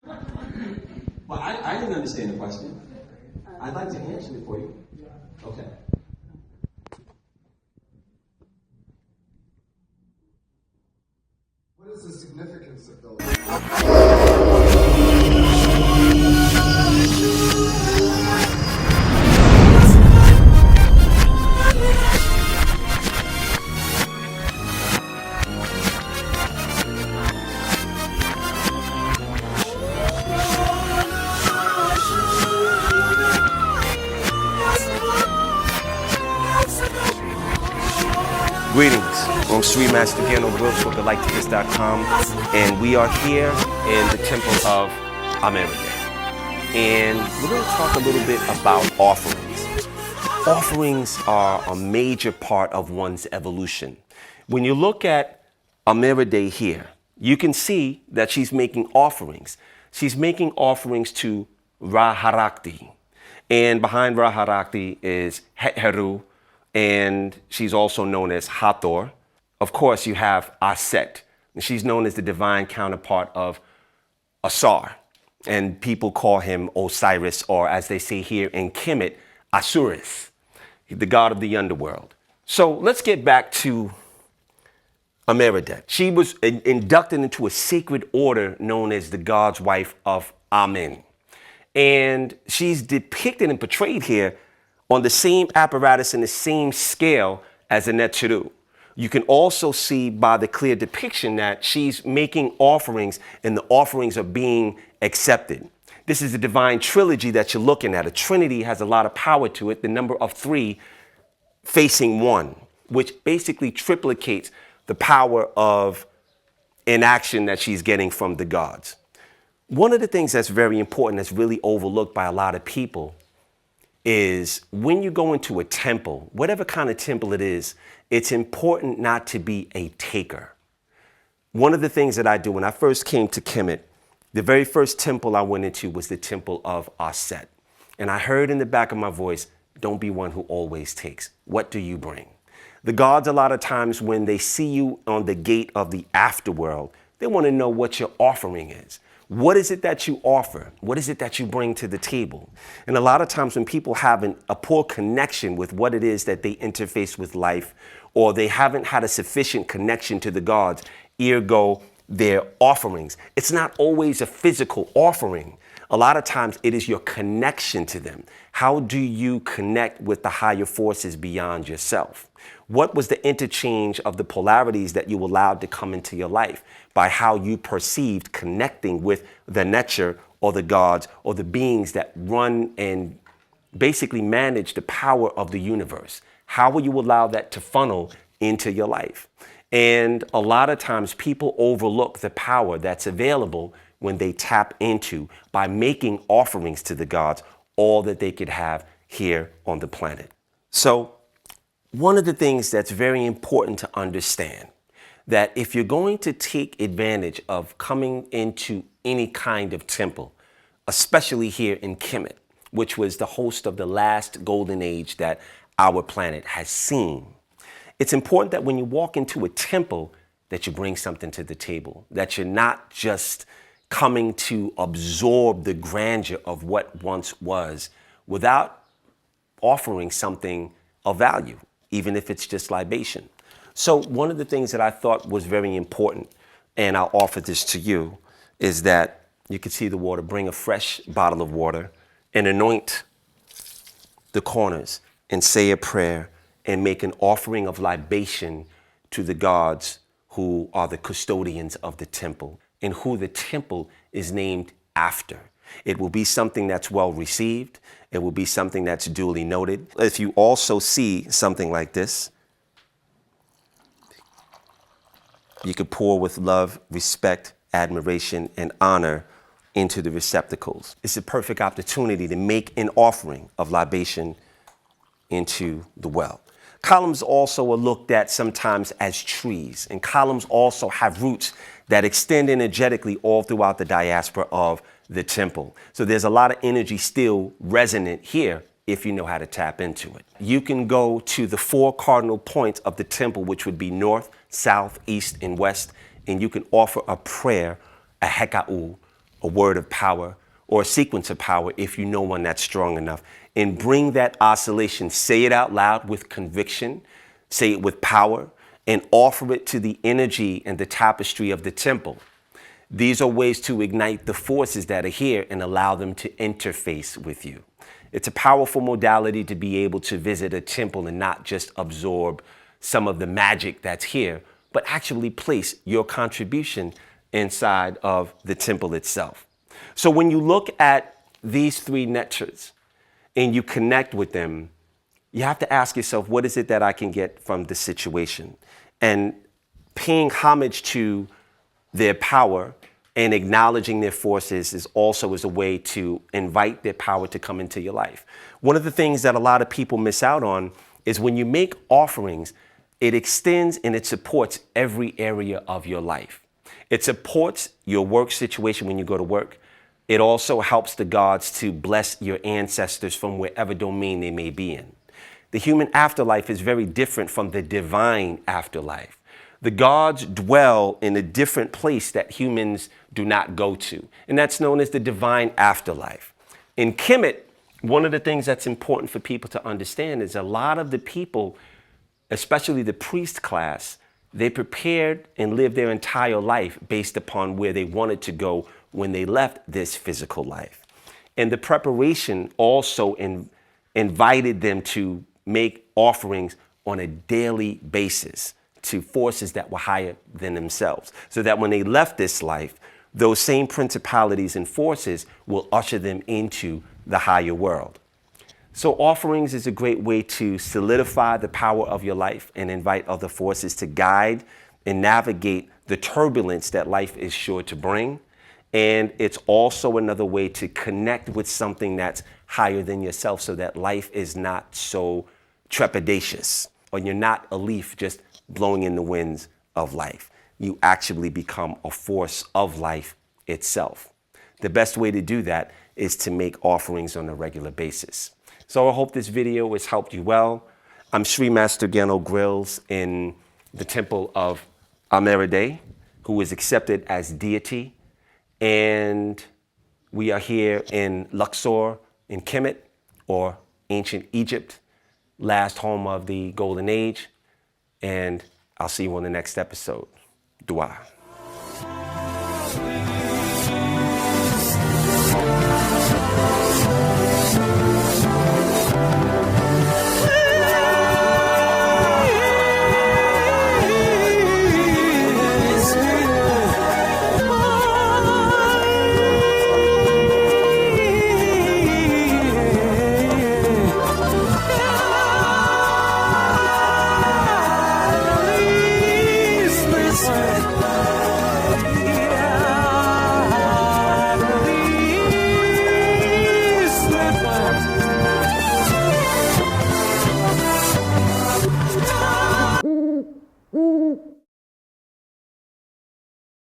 Well, I didn't understand the question. I'd like to answer it for you. Okay. What is the significance of those? Greetings, I'm Master Gano Grills for Galighticus.com, and we are here in the temple of America. And we're going to talk a little bit about offerings. Offerings are a major part of one's evolution. When you look at America here, you can see that she's making offerings. She's making offerings to Ra-Harakti. And behind Ra-Harakti is Het-Heru, and she's also known as Hathor. Of course, you have Aset, and she's known as the divine counterpart of Asar. And people call him Osiris, or as they say here in Khemet, Asuris, the god of the underworld. So let's get back to America. She was inducted into a sacred order known as the God's wife of Amen. And she's depicted and portrayed here on the same apparatus and the same scale as a Neteru. You can also see by the clear depiction that she's making offerings and the offerings are being accepted. This is a divine trilogy that you're looking at. A trinity has a lot of power to it, the number of 3 facing 1, which basically triplicates the power of inaction that she's getting from the gods. One of the things that's very important that's really overlooked by a lot of people is when you go into a temple, whatever kind of temple it is, it's important not to be a taker. One of the things that I do when I first came to Khemet, the very first temple I went into was the temple of Aset. And I heard in the back of my voice, don't be one who always takes. What do you bring? The gods, a lot of times when they see you on the gate of the afterworld, they want to know what your offering is. What is it that you offer? What is it that you bring to the table? And a lot of times when people have a poor connection with what it is that they interface with life, or they haven't had a sufficient connection to the gods, ergo their offerings, it's not always a physical offering. A lot of times it is your connection to them. How do you connect with the higher forces beyond yourself? What was the interchange of the polarities that you allowed to come into your life by how you perceived connecting with the nature or the gods or the beings that run and basically manage the power of the universe? How will you allow that to funnel into your life? And a lot of times people overlook the power that's available when they tap into by making offerings to the gods, all that they could have here on the planet. So one of the things that's very important to understand, that if you're going to take advantage of coming into any kind of temple, especially here in Khemet, which was the host of the last golden age that our planet has seen, it's important that when you walk into a temple that you bring something to the table, that you're not just coming to absorb the grandeur of what once was without offering something of value, even if it's just libation. So one of the things that I thought was very important, and I'll offer this to you, is that you can see the water, bring a fresh bottle of water and anoint the corners and say a prayer and make an offering of libation to the gods who are the custodians of the temple and who the temple is named after. It will be something that's well received. It will be something that's duly noted. If you also see something like this, you could pour with love, respect, admiration, and honor into the receptacles. It's a perfect opportunity to make an offering of libation into the well. Columns also are looked at sometimes as trees, and columns also have roots that extend energetically all throughout the diaspora of the temple. So there's a lot of energy still resonant here if you know how to tap into it. You can go to the 4 cardinal points of the temple, which would be north, south, east, and west, and you can offer a prayer, a heka'u, a word of power, or a sequence of power if you know one that's strong enough. And bring that oscillation, say it out loud with conviction, say it with power, and offer it to the energy and the tapestry of the temple. These are ways to ignite the forces that are here and allow them to interface with you. It's a powerful modality to be able to visit a temple and not just absorb some of the magic that's here, but actually place your contribution inside of the temple itself. So when you look at these three nectars and you connect with them, you have to ask yourself, what is it that I can get from the situation? And paying homage to their power and acknowledging their forces is also as a way to invite their power to come into your life. One of the things that a lot of people miss out on is when you make offerings, it extends and it supports every area of your life. It supports your work situation when you go to work. It also helps the gods to bless your ancestors from wherever domain they may be in. The human afterlife is very different from the divine afterlife. The gods dwell in a different place that humans do not go to, and that's known as the divine afterlife. In Khemet, one of the things that's important for people to understand is a lot of the people, especially the priest class, they prepared and lived their entire life based upon where they wanted to go when they left this physical life. And the preparation also invited them to make offerings on a daily basis to forces that were higher than themselves, so that when they left this life, those same principalities and forces will usher them into the higher world. So offerings is a great way to solidify the power of your life and invite other forces to guide and navigate the turbulence that life is sure to bring. And it's also another way to connect with something that's higher than yourself, so that life is not so trepidatious, or you're not a leaf just blowing in the winds of life. You actually become a force of life itself. The best way to do that is to make offerings on a regular basis. So I hope this video has helped you well. I'm Sri Master Gano Grills in the temple of Ameridai, who is accepted as deity. And we are here in Luxor in Khemet, or ancient Egypt, last home of the Golden Age. And I'll see you on the next episode. Dua.